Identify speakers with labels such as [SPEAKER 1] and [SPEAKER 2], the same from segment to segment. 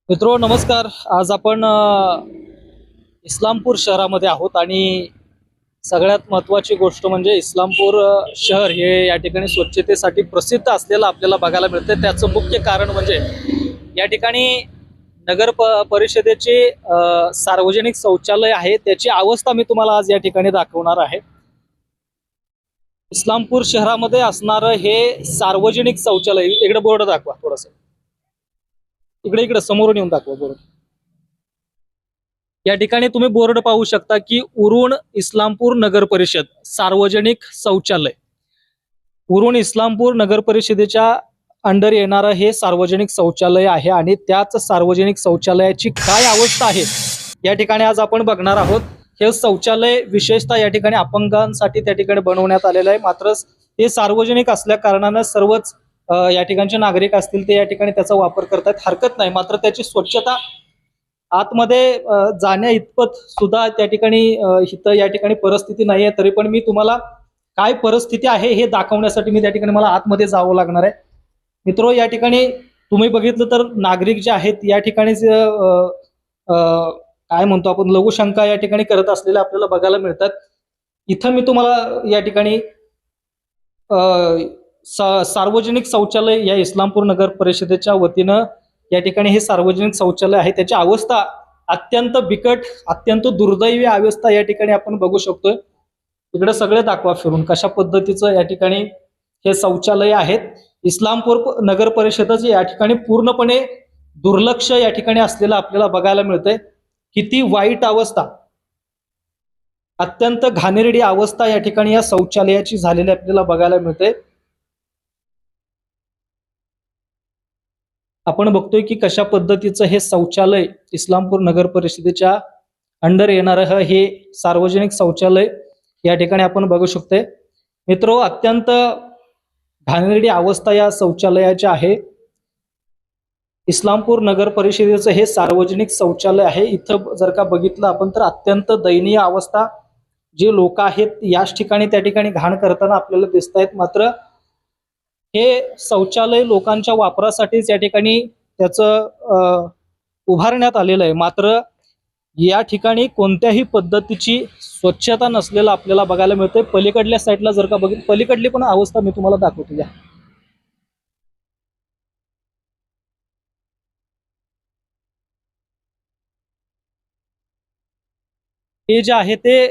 [SPEAKER 1] मित्रो नमस्कार. आज आपण इस्लामपूर शहरामध्ये आहोत आणि सगळ्यात महत्त्वाची गोष्ट म्हणजे इस्लामपूर शहर हे या ठिकाणी स्वच्छतेसाठी प्रसिद्ध असलेलं आपल्याला बघायला मिळतं. त्याचं मुख्य कारण म्हणजे या ठिकाणी परिषदेचे सार्वजनिक शौचालय आहे त्याची अवस्था मी तुम्हाला आज या ठिकाणी दाखवणार आहे. इस्लामपूर शहरामध्ये असणारं हे सार्वजनिक शौचालय, इकडे बोर्ड दाखवा थोडंसं, इकडे इकडे समोरून येऊन दाखवा बोर्ड. या ठिकाणी तुम्ही बोर्ड पाहू शकता की उरण इस्लामपूर नगर परिषद सार्वजनिक शौचालय. उरण इस्लामपूर नगर परिषदेच्या अंडर येणारं हे सार्वजनिक शौचालय आहे आणि त्याच सार्वजनिक शौचालयाची काय अवस्था आहे या ठिकाणी आज आपण बघणार आहोत. हे शौचालय विशेषतः या ठिकाणी अपंगांसाठी त्या ठिकाणी बनवण्यात आलेलं आहे. मात्र ते सार्वजनिक असल्या कारणानं सर्वच या ठिकाणचे नागरिक असतील ते या ठिकाणी त्याचा वापर करतात, हरकत नाही. मात्र त्याची स्वच्छता आतमध्ये जाण्या इतपत सुद्धा त्या ठिकाणी इथं या ठिकाणी परिस्थिती नाही आहे. तरी पण मी तुम्हाला काय परिस्थिती आहे हे दाखवण्यासाठी मी त्या ठिकाणी मला आतमध्ये जावं लागणार आहे. मित्रो, या ठिकाणी तुम्ही बघितलं तर नागरिक जे आहेत या ठिकाणी काय म्हणतो आपण लघुशंका या ठिकाणी करत असलेले आपल्याला बघायला मिळतात. इथं मी तुम्हाला या ठिकाणी सार्वजनिक शौचालय या इस्लामपूर नगर परिषदेच्या वतीनं या ठिकाणी हे सार्वजनिक शौचालय आहे त्याची अवस्था अत्यंत बिकट, अत्यंत दुर्दैवी अवस्था या ठिकाणी आपण बघू शकतोय. इकडे सगळे दाखवा फिरून कशा पद्धतीचं या ठिकाणी हे शौचालय आहेत. इस्लामपूर नगर परिषदेचे या ठिकाणी पूर्णपणे दुर्लक्ष या ठिकाणी असलेलं आपल्याला बघायला मिळतंय. किती वाईट अवस्था, अत्यंत घाणेरडी अवस्था या ठिकाणी या शौचालयाची झालेली आपल्याला बघायला मिळते. आपण बघतोय की कशा पद्धतीचं हे शौचालय इस्लामपूर नगर परिषदेच्या अंडर येणारं हे सार्वजनिक शौचालय या ठिकाणी आपण बघू शकतोय. मित्रो, अत्यंत घाणेरडी अवस्था या शौचालयाची आहे. इस्लामपूर नगर परिषदेचं हे सार्वजनिक शौचालय आहे. इथं जर का बघितलं आपण तर अत्यंत दयनीय अवस्था, जे लोक आहेत याच ठिकाणी त्या ठिकाणी घाण करताना आपल्याला दिसत आहेत. मात्र हे शौचालय लोकांच्या वापरासाठीच या ठिकाणी त्याचं उभारण्यात आलेलं आहे. मात्र या ठिकाणी कोणत्याही पद्धतीची स्वच्छता नसलेलं आपल्याला बघायला मिळतंय. पलीकडल्या साईडला जर का बघितलं, पलीकडली पण अवस्था मी तुम्हाला दाखवतो. या हे जे आहे ते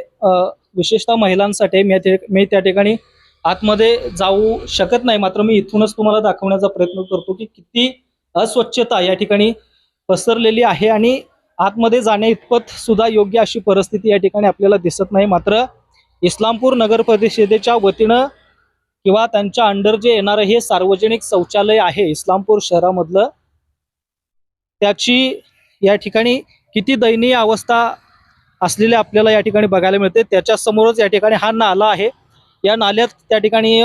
[SPEAKER 1] विशेषतः महिलांसाठी मी त्या ठिकाणी आतमध्ये जाऊ शकत नाही. मात्र मी इथूनच तुम्हाला दाखवण्याचा प्रयत्न करतो की किती अस्वच्छता या ठिकाणी पसरलेली आहे आणि आतमध्ये जाण्या इतपत सुद्धा योग्य अशी परिस्थिती या ठिकाणी आपल्याला दिसत नाही. मात्र इस्लामपूर नगर परिषदेच्या वतीनं किंवा त्यांच्या अंडर जे येणारं हे सार्वजनिक शौचालय आहे इस्लामपूर शहरामधलं, त्याची या ठिकाणी किती दयनीय अवस्था असलेले आपल्याला या ठिकाणी बघायला मिळते. त्याच्या समोरच या ठिकाणी हा नाला आहे. या नाल्यात त्या ठिकाणी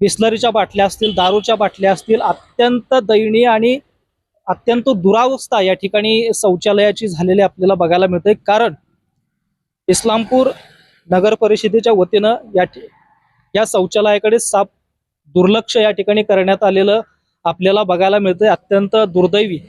[SPEAKER 1] बिस्लरीच्या बाटल्या असतील, दारूच्या बाटल्या असतील, अत्यंत दयनीय आणि अत्यंत दुरावस्था या ठिकाणी शौचालयाची झालेली आपल्याला बघायला मिळते. कारण इस्लामपूर नगर परिषदेच्या वतीनं या शौचालयाकडे साफ दुर्लक्ष या ठिकाणी करण्यात आलेलं आपल्याला बघायला मिळतंय. अत्यंत दुर्दैवी,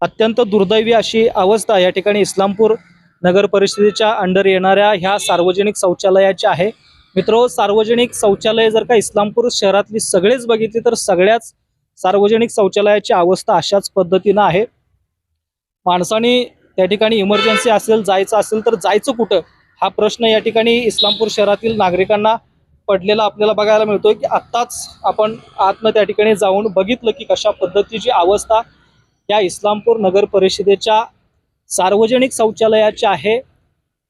[SPEAKER 1] अत्यंत दुर्दैवी अशी अवस्था या ठिकाणी इस्लामपूर नगर परिषदेच्या अंडर येणाऱ्या ह्या सार्वजनिक शौचालयाची आहे. मित्रो, सार्वजनिक शौचालय जर का इस्लामपूर शहरातली सगळेच बघितली तर सगळ्याच सार्वजनिक शौचालयाची अवस्था अशाच पद्धतीनं आहे. माणसाने त्या ठिकाणी इमर्जन्सी असेल, जायचं असेल तर जायचं कुठं, हा प्रश्न या ठिकाणी इस्लामपूर शहरातील नागरिकांना पडलेला आपल्याला बघायला मिळतोय. की आत्ताच आपण आतनं त्या ठिकाणी जाऊन बघितलं की कशा पद्धतीची अवस्था या इस्लामपूर नगर परिषदेच्या सार्वजनिक शौचालयाची आहे.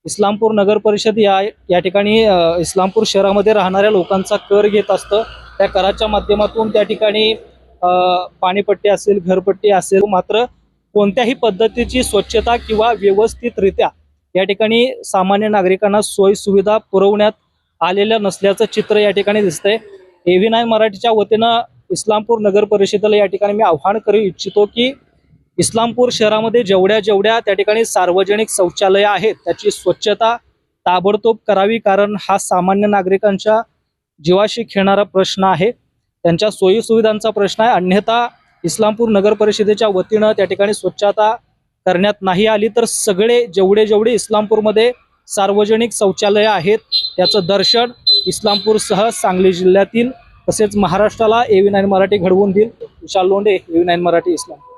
[SPEAKER 1] इस्लामपूर नगर परिषद या ठिकाणी इस्लामपूर शहरामध्ये राहणाऱ्या लोकांचा कर घेत असतं. त्या कराच्या माध्यमातून त्या ठिकाणी पाणीपट्टी असेल, घरपट्टी असेल, मात्र कोणत्याही पद्धतीची स्वच्छता किंवा व्यवस्थितरित्या या ठिकाणी सामान्य नागरिकांना सोयी सुविधा पुरवण्यात आलेल्या नसल्याचं चित्र या ठिकाणी दिसतंय. AV9 मराठीच्या वतीनं इस्लामपूर नगर परिषदेला या ठिकाणी मी आव्हान करू इच्छितो की इस्लामपूर शहरामध्ये जेवढ्या त्या ठिकाणी सार्वजनिक शौचालय आहेत त्याची स्वच्छता ताबडतोब करावी. कारण हा सामान्य नागरिकांच्या जीवाशी खेळणारा प्रश्न आहे. त्यांच्या सोयीसुविधांचा प्रश्न आहे. अन्यथा इस्लामपूर नगर परिषदेच्या वतीनं त्या ठिकाणी स्वच्छता करण्यात नाही आली तर सगळे जेवढे इस्लामपूरमध्ये सार्वजनिक शौचालय आहेत त्याचं दर्शन इस्लामपूरसह सांगली जिल्ह्यातील तसेच महाराष्ट्राला AV9 मराठी घडवून देईल. विशाल लोंढे, AV9 मराठी, इस्लामपूर.